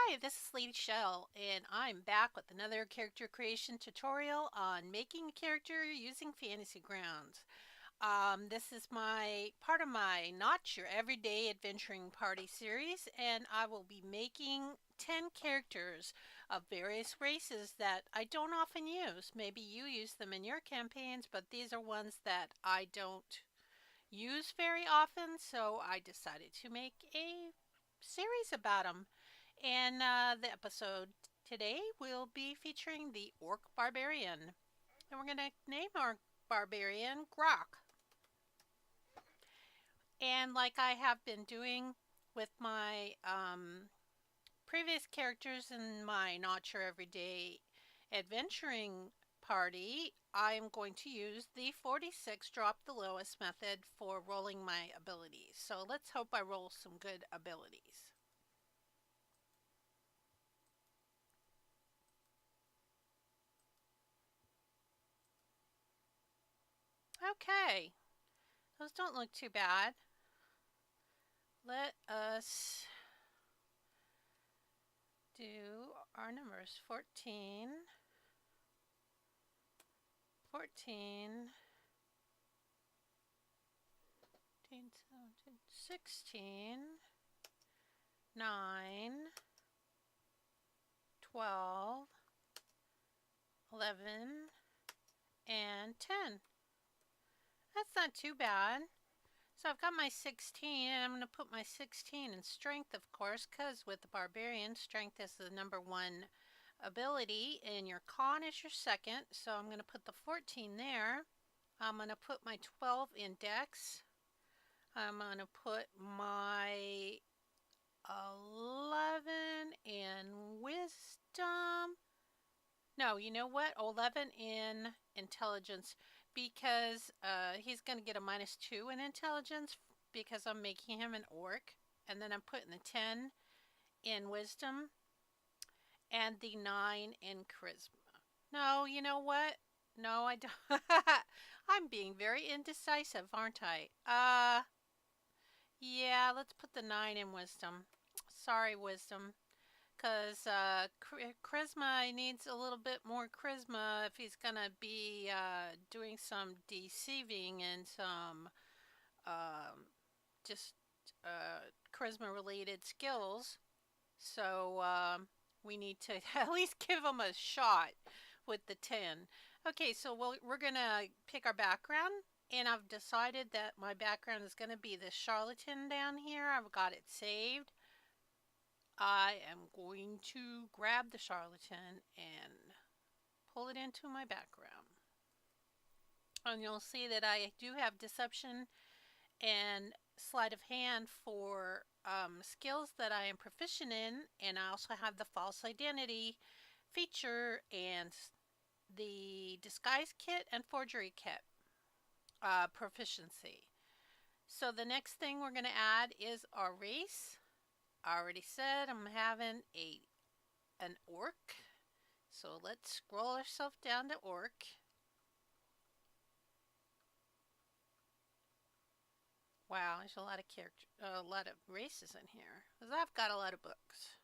Hi, this is Lady Shel, and I'm back with another character creation tutorial on making a character using Fantasy Grounds. This is my part of my Not Your Everyday Adventuring Party series, and I will be making 10 characters of various races that I don't often use. Maybe you use them in your campaigns, but these are ones that I don't use very often, so I decided to make a series about them. And the episode today will be featuring the Orc Barbarian. And we're going to name our barbarian Grok. And like I have been doing with my previous characters in my Not Your Everyday Adventuring party, I'm going to use the 46 drop the lowest method for rolling my abilities. So let's hope I roll some good abilities. Okay, those don't look too bad. Let us do our numbers 14, 14, 15, 17, 16, 9, 12, 11, and 10. That's not too bad. So I've got my 16, and I'm going to put my 16 in strength, of course, because with the barbarian, strength is the #1 ability, and your con is your second. So I'm going to put the 14 there. I'm going to put my 12 in dex. I'm going to put my 11 in wisdom. No, you know what? 11 in intelligence, because he's going to get a -2 in intelligence because I'm making him an orc. And then I'm putting the 10 in wisdom and the 9 in charisma. No, you know what? No, I don't. I'm being very indecisive, aren't I? Yeah, let's put the 9 in wisdom. Sorry, wisdom. Because charisma needs a little bit more charisma if he's going to be doing some deceiving and some just charisma related skills. So we need to at least give him a shot with the 10. Okay, so we're going to pick our background. And I've decided that my background is going to be this charlatan down here. I've got it saved. I am going to grab the charlatan and pull it into my background. And you'll see that I do have deception and sleight of hand for skills that I am proficient in. And I also have the false identity feature and the disguise kit and forgery kit proficiency. So the next thing we're going to add is our race. I already said I'm having an orc. So let's scroll ourselves down to orc. Wow, there's a lot of a lot of races in here, because I've got a lot of books.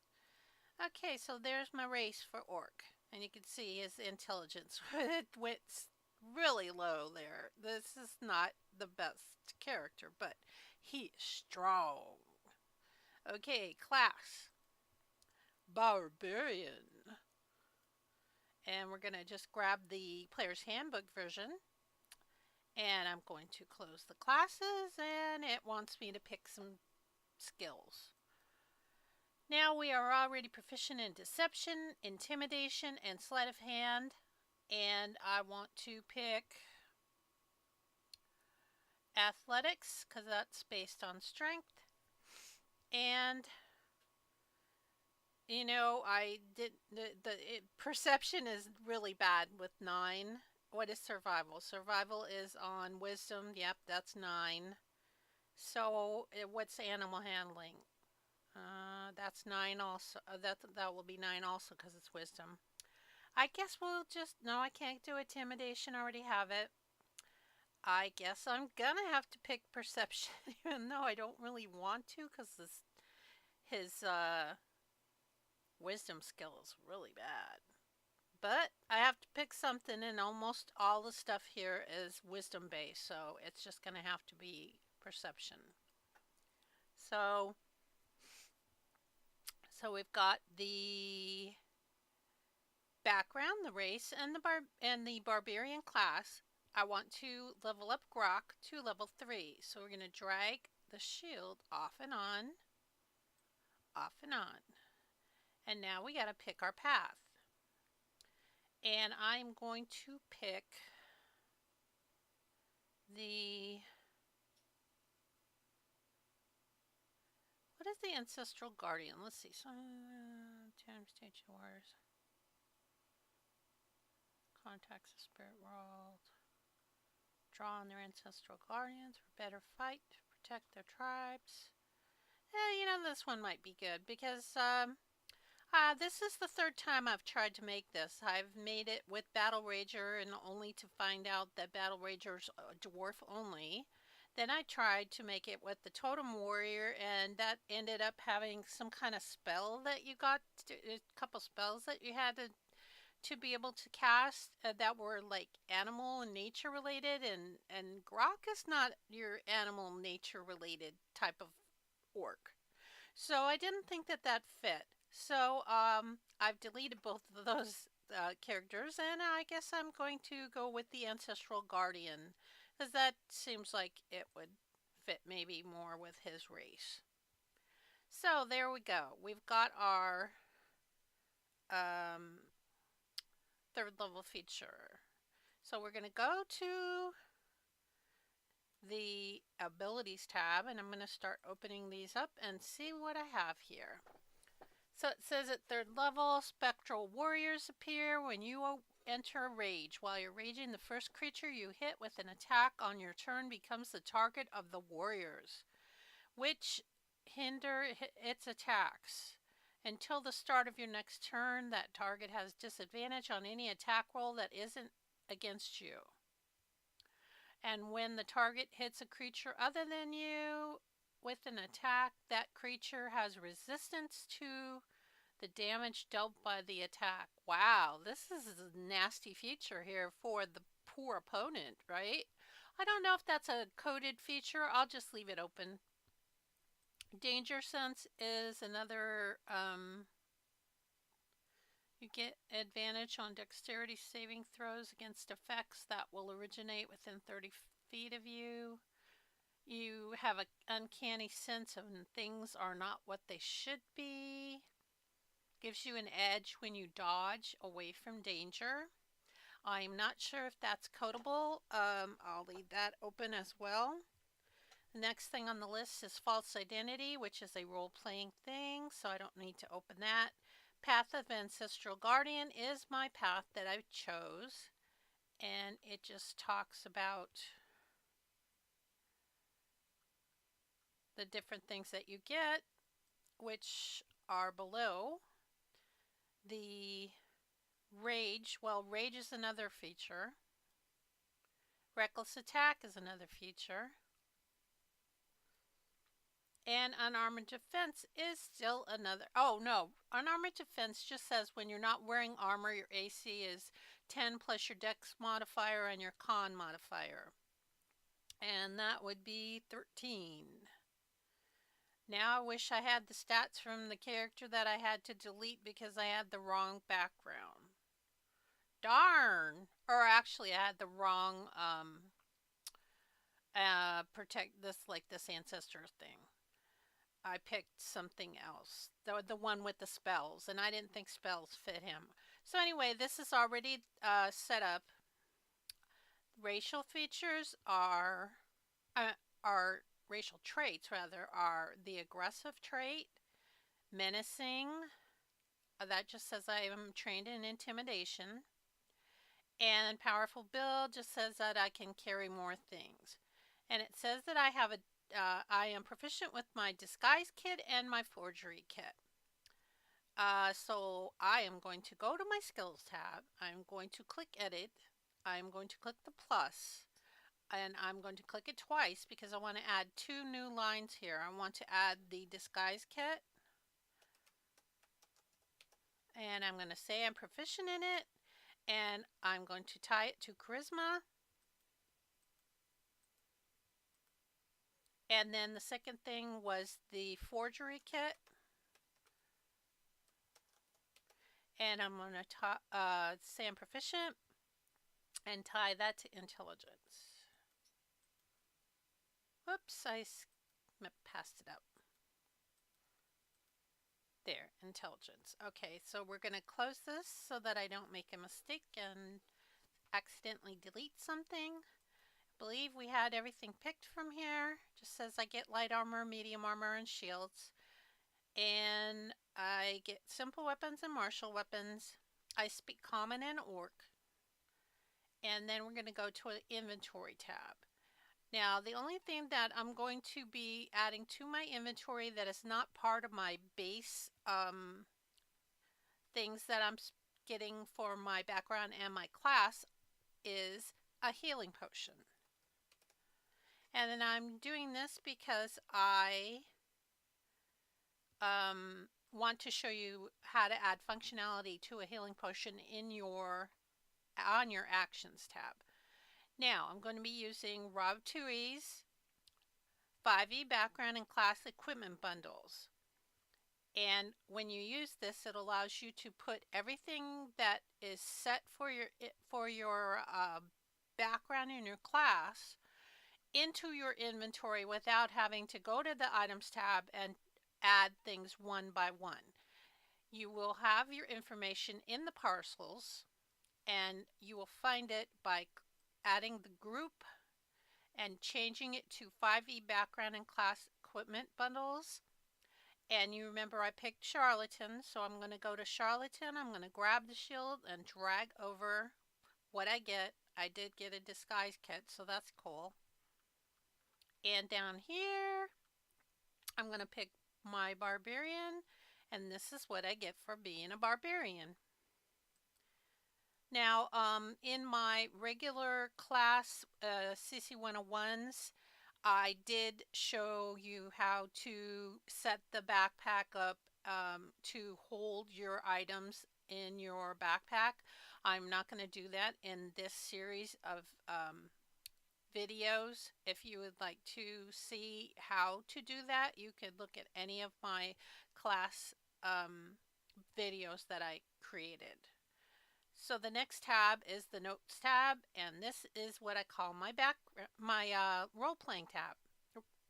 Okay, so there's my race for orc, and you can see his intelligence. It went really low there. This is not the best character, but he is strong. Okay, class Barbarian. And we're going to just grab the player's handbook version. And I'm going to close the classes, and it wants me to pick some skills. Now we are already proficient in deception, intimidation, and sleight of hand. And I want to pick athletics, because that's based on strength. And you know, I did perception is really bad with 9. What is survival? Survival is on wisdom. Yep, that's 9. So what's animal handling? That's 9 also. That will be 9 also because it's wisdom. I guess we'll just, no, I can't do intimidation. I already have it. I guess I'm gonna have to pick perception, even though I don't really want to, because his wisdom skill is really bad. But I have to pick something, and almost all the stuff here is wisdom based, so it's just going to have to be perception. So, we've got the background, the race, and the barbarian class. I want to level up Grok to level 3, so we're going to drag the shield off and on, off and on. And now we got to pick our path. And I'm going to pick the... What is the Ancestral Guardian? Let's see. Time stage wars. Contacts the spirit world. Draw on their Ancestral Guardians for better fight to protect their tribes. You know, this one might be good because this is the third time I've tried to make this. I've made it with Battle Rager and only to find out that Battle Rager's dwarf only. Then I tried to make it with the Totem Warrior, and that ended up having some kind of spell that you got, a couple spells that you had to be able to cast that were like animal and nature related, and Grok is not your animal nature related type of orc. So I didn't think that that fit. So I've deleted both of those characters, and I guess I'm going to go with the Ancestral Guardian, because that seems like it would fit maybe more with his race. So there we go. We've got our third level feature. So we're going to go to the abilities tab, and I'm going to start opening these up and see what I have here. So it says at third level, Spectral Warriors appear when you enter a rage. While you're raging, the first creature you hit with an attack on your turn becomes the target of the warriors, which hinder its attacks. Until the start of your next turn, that target has disadvantage on any attack roll that isn't against you. And when the target hits a creature other than you with an attack, that creature has resistance to the damage dealt by the attack. Wow, this is a nasty feature here for the poor opponent, right? I don't know if that's a coded feature. I'll just leave it open. Danger Sense is another, you get advantage on dexterity saving throws against effects that will originate within 30 feet of you. You have an uncanny sense of things are not what they should be. Gives you an edge when you dodge away from danger. I'm not sure if that's codable. I'll leave that open as well. The next thing on the list is False Identity, which is a role-playing thing, so I don't need to open that. Path of Ancestral Guardian is my path that I chose, and it just talks about the different things that you get, which are below. The Rage, well, Rage is another feature. Reckless Attack is another feature. And Unarmored Defense is still another. Oh, no. Unarmored Defense just says when you're not wearing armor, your AC is 10 plus your Dex modifier and your Con modifier. And that would be 13. Now I wish I had the stats from the character that I had to delete because I had the wrong background. Darn! Or actually, I had the wrong protect this, like this ancestor thing. I picked something else, the one with the spells, and I didn't think spells fit him. So anyway, this is already set up. Racial features are racial traits rather are the aggressive trait, menacing. That just says I am trained in intimidation. And powerful build just says that I can carry more things. And it says that I am proficient with my disguise kit and my forgery kit. So I am going to go to my skills tab. I'm going to click edit. I'm going to click the plus. And I'm going to click it twice because I want to add 2 new lines here. I want to add the disguise kit. and I'm going to say I'm proficient in it, and I'm going to tie it to Charisma. And then the second thing was the forgery kit. And I'm going to say I'm proficient and tie that to intelligence. Whoops, I passed it up. There, intelligence. Okay, so we're going to close this so that I don't make a mistake and accidentally delete something. I believe we had everything picked from here. Just says I get light armor, medium armor, and shields. And I get simple weapons and martial weapons. I speak common and orc. And then we're going to go to an inventory tab. Now, the only thing that I'm going to be adding to my inventory that is not part of my base things that I'm getting for my background and my class is a healing potion. And then I'm doing this because I want to show you how to add functionality to a healing potion on your actions tab. Now, I'm going to be using Rob 2E's 5e background and class equipment bundles. And when you use this, it allows you to put everything that is set for your background in your class into your inventory without having to go to the items tab and add things one by one. You will have your information in the parcels, and you will find it by adding the group and changing it to 5e background and class equipment bundles. And you remember I picked Charlatan, so I'm going to go to Charlatan. I'm going to grab the shield and drag over what I get. I did get a disguise kit, so that's cool. And down here, I'm going to pick my barbarian, and this is what I get for being a barbarian. Now, in my regular class CC 101s, I did show you how to set the backpack up to hold your items in your backpack. I'm not going to do that in this series of videos. If you would like to see how to do that, you could look at any of my class videos that I created. So the next tab is the Notes tab, and this is what I call my role-playing tab.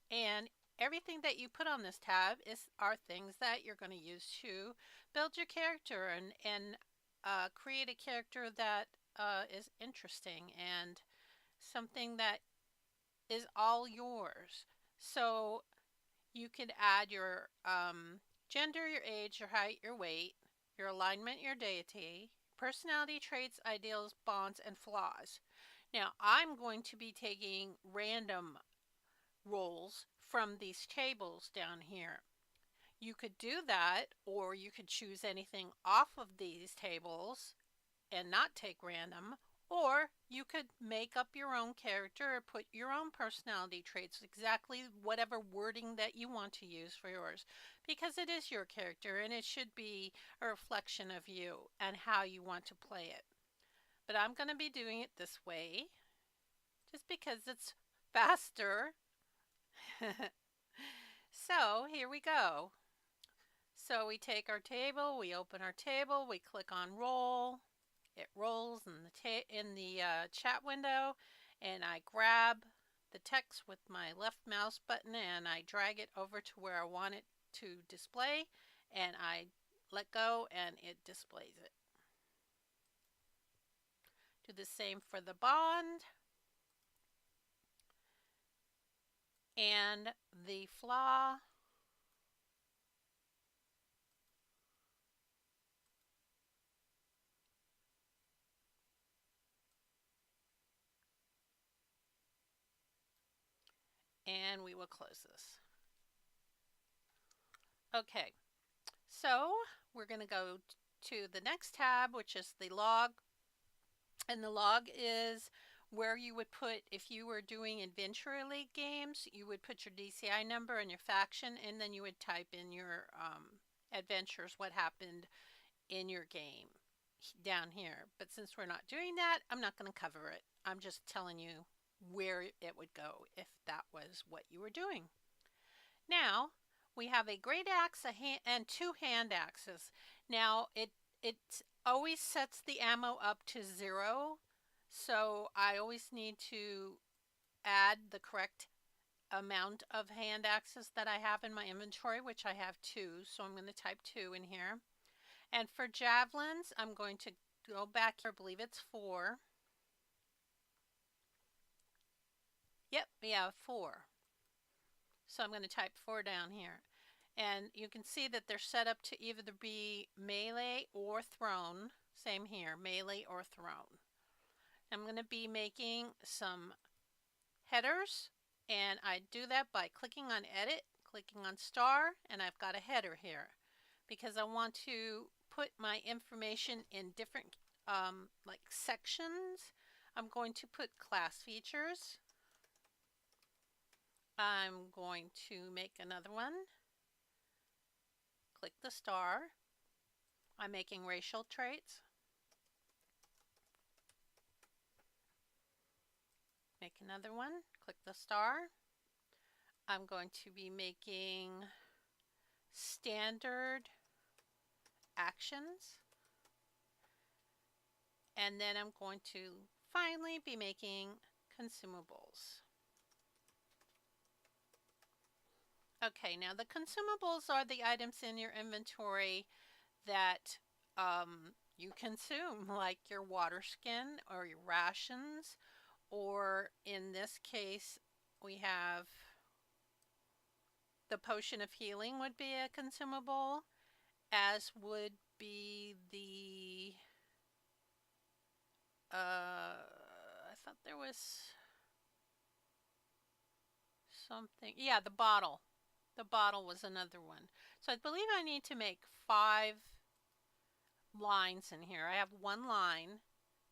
And everything that you put on this tab are things that you're going to use to build your character and create a character that is interesting and something that is all yours. So you can add your gender, your age, your height, your weight, your alignment, your deity, personality traits, ideals, bonds, and flaws. Now, I'm going to be taking random rolls from these tables down here. You could do that, or you could choose anything off of these tables and not take random, or you could make up your own character or put your own personality traits, exactly whatever wording that you want to use for yours, because it is your character and it should be a reflection of you and how you want to play it. But I'm going to be doing it this way just because it's faster. So here we go. So we take our table, we open our table, we click on roll. It rolls in the chat window, and I grab the text with my left mouse button and I drag it over to where I want it to display, and I let go and it displays it. Do the same for the bond and the flaw. And we will close this. Okay, so we're going to go to the next tab, which is the log. And the log is where you would put, if you were doing Adventure League games, you would put your DCI number and your faction, and then you would type in your adventures, what happened in your game down here. But since we're not doing that, I'm not going to cover it. I'm just telling you where it would go if that was what you were doing. Now, we have a great axe and 2 hand axes. Now, it always sets the ammo up to 0, so I always need to add the correct amount of hand axes that I have in my inventory, which I have 2, so I'm going to type 2 in here. And for javelins, I'm going to go back here, I believe it's 4. Yep, yeah, 4. So I'm going to type 4 down here. And you can see that they're set up to either be melee or thrown. Same here, melee or thrown. I'm going to be making some headers, and I do that by clicking on edit, clicking on star, and I've got a header here because I want to put my information in different like sections. I'm going to put class features. I'm going to make another one. Click the star. I'm making racial traits. Make another one. Click the star. I'm going to be making standard actions. And then I'm going to finally be making consumables. Okay, now the consumables are the items in your inventory that you consume, like your water skin or your rations, or in this case, we have the potion of healing would be a consumable, as would be the, I thought there was something, yeah, the bottle. The bottle was another one. So I believe I need to make 5 lines in here. I have 1 line.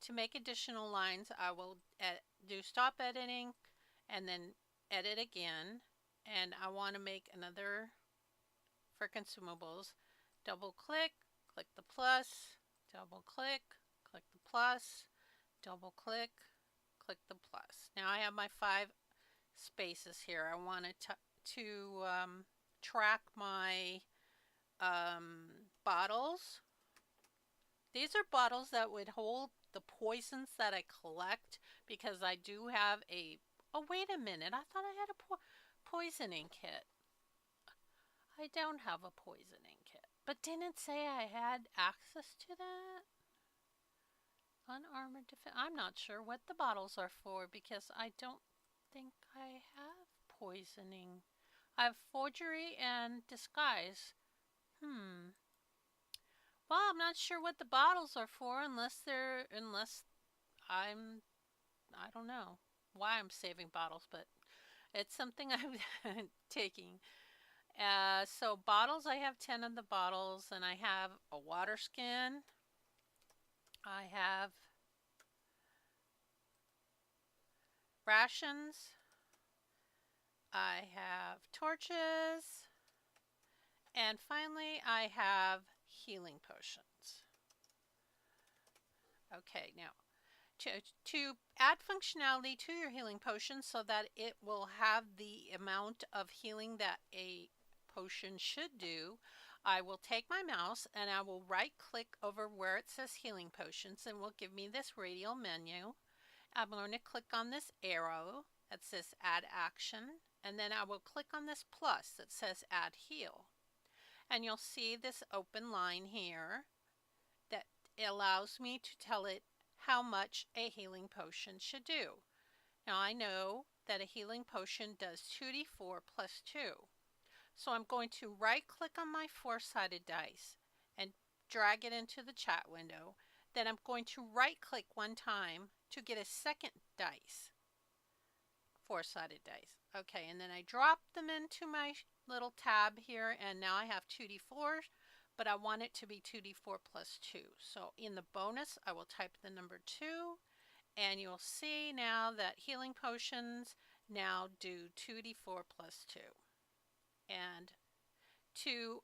To make additional lines, I will do stop editing and then edit again. And I want to make another for consumables. Double click, click the plus, double click, click the plus, double click, click the plus. Now I have my 5 spaces here. I want to track my bottles. These are bottles that would hold the poisons that I collect, because I do have a, oh wait a minute, I thought I had a poisoning kit. I don't have a poisoning kit, but didn't it say I had access to that? Unarmored defense. I'm not sure what the bottles are for, because I don't think I have poisoning. I have forgery and disguise. Well, I'm not sure what the bottles are for unless I don't know why I'm saving bottles, but it's something I'm taking. So bottles, I have 10 of the bottles, and I have a water skin. I have rations. I have torches. And finally, I have healing potions. Okay, now to add functionality to your healing potion so that it will have the amount of healing that a potion should do, I will take my mouse and I will right click over where it says healing potions, and will give me this radial menu. I'm going to click on this arrow that says add action, and then I will click on this plus that says add heal. And you'll see this open line here that allows me to tell it how much a healing potion should do. Now I know that a healing potion does 2d4 plus 2. So I'm going to right click on my 4-sided dice and drag it into the chat window. Then I'm going to right click 1 time to get a second dice. 4-sided dice. Okay, and then I drop them into my little tab here, and now I have 2d4s, but I want it to be 2d4 plus 2. So in the bonus, I will type the number 2, and you'll see now that healing potions now do 2d4 plus 2. And to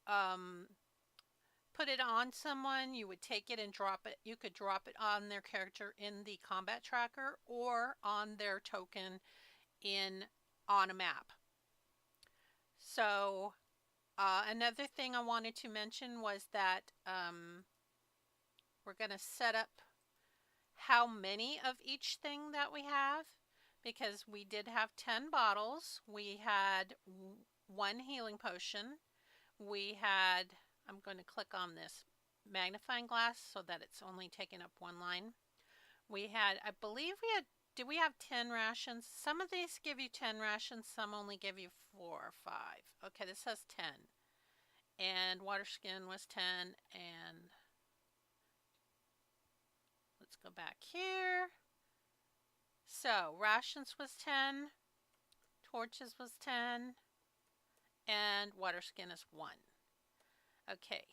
put it on someone, you would take it and drop it. You could drop it on their character in the combat tracker or on their token on a map. So another thing I wanted to mention was that we're going to set up how many of each thing that we have, because we did have 10 bottles. We had one healing potion. We had, I'm going to click on this magnifying glass so that it's only taking up one line. We had, I believe we had, did we have 10 rations? Some of these give you 10 rations, some only give you 4 or 5. Okay, this says 10. And water skin was 10, and let's go back here. So rations was 10, torches was 10, and water skin is 1. Okay,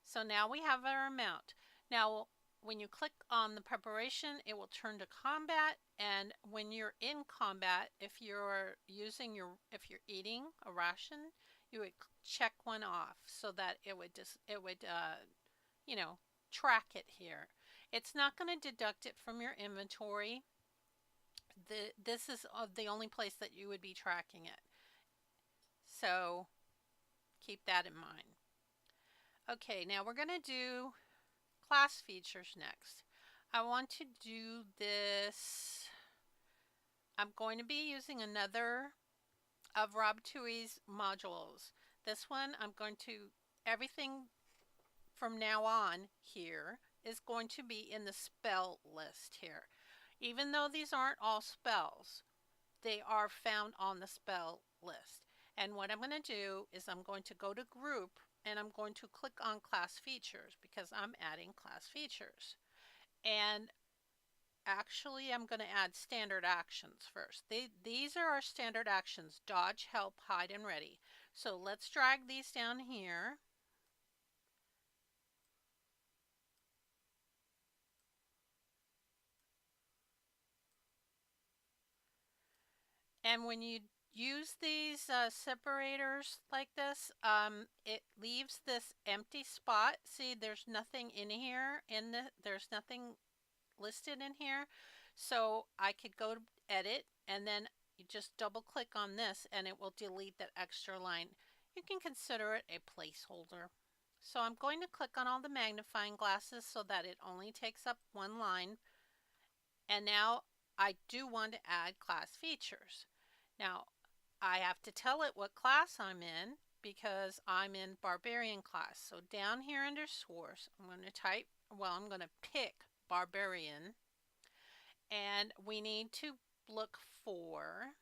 so now we have our amount. Now when you click on the preparation, it will turn to combat, and when you're in combat, if you're eating a ration, you would check one off so that it would track it here. It's not going to deduct it from your inventory. This is the only place that you would be tracking it. So keep that in mind. Okay, now we're going to do class features next. I want to do this. I'm going to be using another of Rob Tui's modules. This one, everything from now on here is going to be in the spell list here. Even though these aren't all spells, they are found on the spell list. And what I'm going to do is I'm going to go to group, and I'm going to click on class features because I'm adding class features. And actually, I'm going to add standard actions first. These are our standard actions: dodge, help, hide, and ready. So let's drag these down here. And when you use these separators like this, it leaves this empty spot. See, there's nothing in here. There's nothing listed in here. So I could go to edit, and then you just double click on this and it will delete that extra line. You can consider it a placeholder. So I'm going to click on all the magnifying glasses so that it only takes up one line. And now I do want to add class features. Now I have to tell it what class I'm in because I'm in Barbarian class. So down here under source, I'm going to pick Barbarian, and we need to look for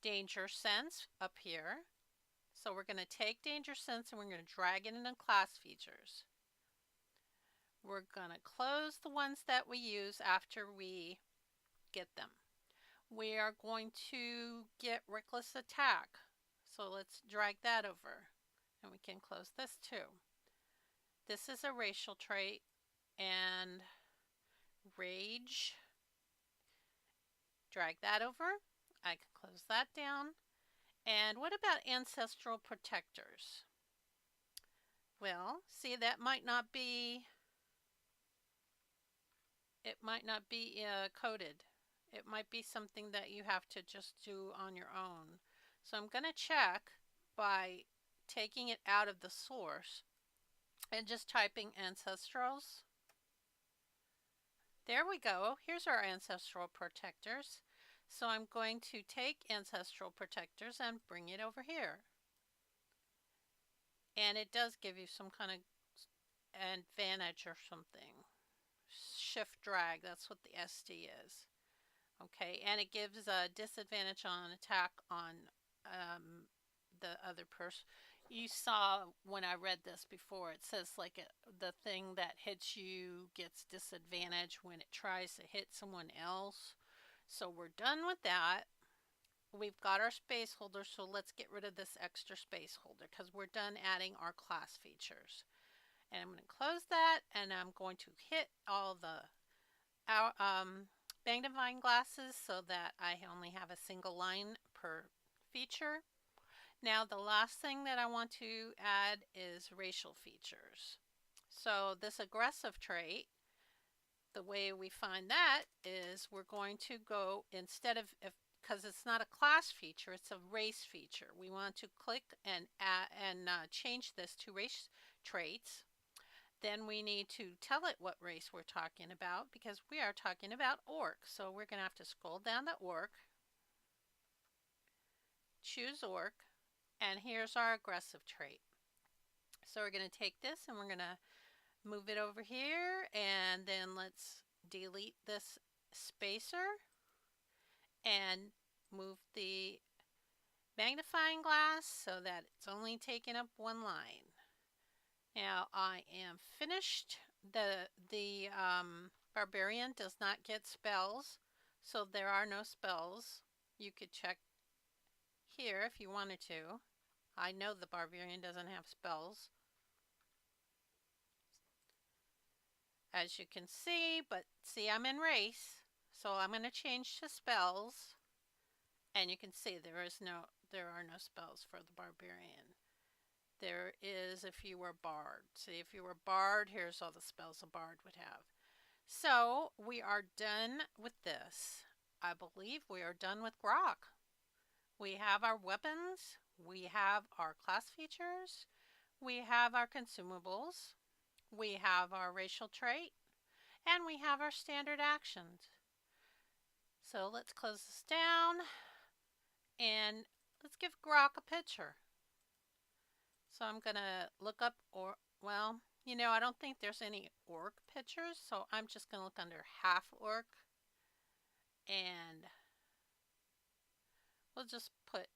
Danger Sense up here. So we're going to take Danger Sense and we're going to drag it into class features. We're going to close the ones that we use after we get them. We are going to get Reckless Attack. So let's drag that over, and we can close this too. This is a racial trait, and Rage. Drag that over. I can close that down. And what about Ancestral Protectors? Well, see, that might not be coded. It might be something that you have to just do on your own. So I'm going to check by taking it out of the source and just typing Ancestrals. There we go. Here's our Ancestral Protectors. So I'm going to take Ancestral Protectors and bring it over here. And it does give you some kind of advantage or something. Shift drag, that's what the SD is. Okay, and it gives a disadvantage on attack on the other person. You saw when I read this before, it says like the thing that hits you gets disadvantage when it tries to hit someone else. So we're done with that. We've got our space holder, so let's get rid of this extra space holder because we're done adding our class features. And I'm going to close that, and I'm going to hit all the magnifying glasses so that I only have a single line per feature. Now the last thing that I want to add is racial features. So this aggressive trait, the way we find that is we're going to go, instead of, because it's not a class feature, it's a race feature. We want to click and change this to race traits. Then we need to tell it what race we're talking about, because we are talking about orc. So we're going to have to scroll down to orc, choose orc, and here's our aggressive trait. So we're going to take this and we're going to move it over here, and then let's delete this spacer and move the magnifying glass so that it's only taking up one line. Now I am finished. The barbarian does not get spells, so there are no spells. You could check here if you wanted to. I know the barbarian doesn't have spells, as you can see, but see, I'm in race, so I'm going to change to spells, and you can see there are no spells for the barbarian. There is if you were bard. See, if you were bard, here's all the spells a bard would have. So we are done with this. I believe we are done with Grok. We have our weapons, we have our class features, we have our consumables, we have our racial trait, and we have our standard actions. So let's close this down and let's give Grok a picture. So I'm going to look up, or well, you know, I don't think there's any orc pictures, so I'm just going to look under half orc, and we'll just put,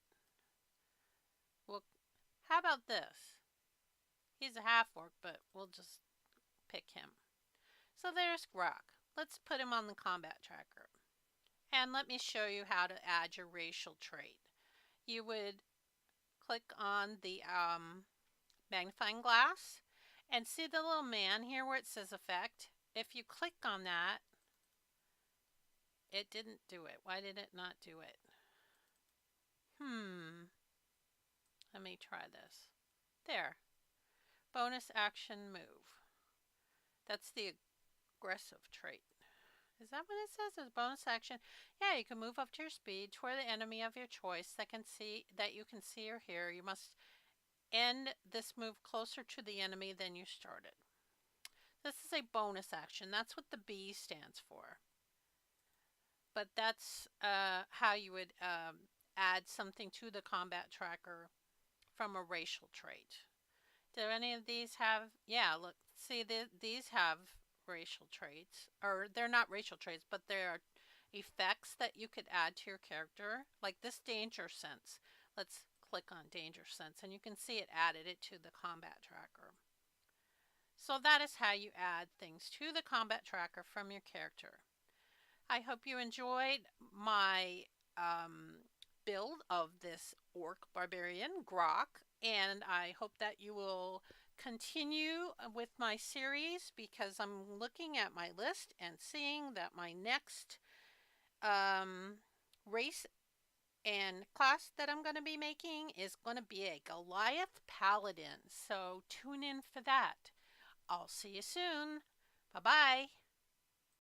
well, how about this? He's a half orc, but we'll just pick him. So there's Grok. Let's put him on the combat tracker. And let me show you how to add your racial trait. You would click on the magnifying glass and see the little man here where it says effect. If you click on that, it didn't do it. Why did it not do it? Let me try this. There. Bonus action move. That's the aggressive trait. Is that what it says? As bonus action? Yeah, you can move up to your speed toward the enemy of your choice that you can see or hear. You must end this move closer to the enemy than you started. This is a bonus action. That's what the B stands for. But that's how you would add something to the combat tracker from a racial trait. Do any of these have? Yeah, look, see, these have racial traits, or they're not racial traits, but they're effects that you could add to your character, like this danger sense. Let's click on danger sense, and you can see it added it to the combat tracker. So that is how you add things to the combat tracker from your character. I hope you enjoyed my build of this Orc Barbarian, Grok, and I hope that you will continue with my series, because I'm looking at my list and seeing that my next race and class that I'm going to be making is going to be a Goliath Paladin. So tune in for that. I'll see you soon. Bye-bye.